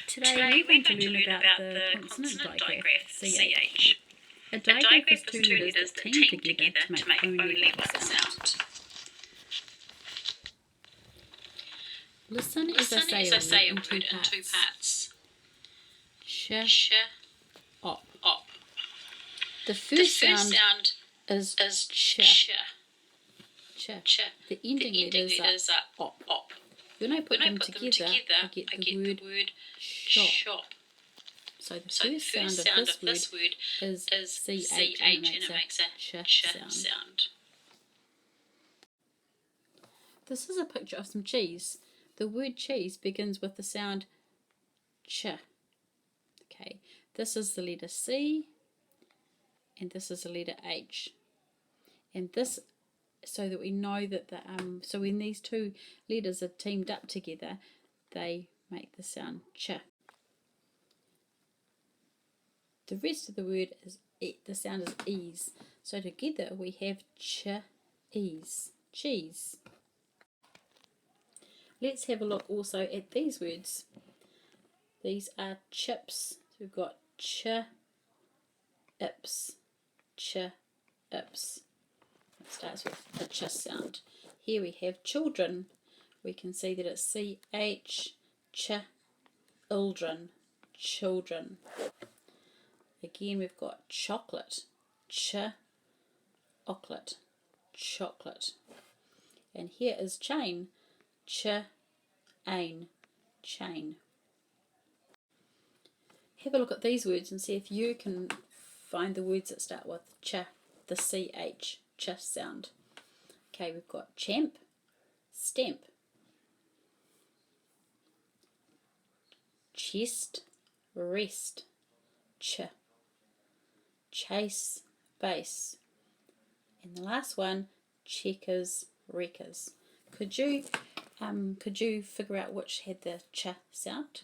Today we're going to learn about the consonant digraph, CH. A digraph is two letters that team together to make only one sound. Listen as I say a word in two parts. Sh, op. The first sound is ch. The ending letters are op. When I put them together, I get the word shop. So the first sound of this word is CH and it makes a ch sound. This is a picture of some cheese. The word cheese begins with the sound ch. Okay, this is the letter C and this is the letter H. And this, so that we know that so when these two letters are teamed up together, they make the sound ch. The rest of the word is the sound is ease. So together we have ease, cheese. Let's have a look also at these words. These are chips. So we've got ips. It starts with a ch sound. Here we have children. We can see that it's CH, children. Again, we've got chocolate, chocolate. And here is chain, chain. Have a look at these words and see if you can find the words that start with ch, the CH, ch sound. Okay, we've got champ, stamp, chest, rest, ch, chase, base, and the last one, checkers, wreckers. Could you figure out which had the ch sound?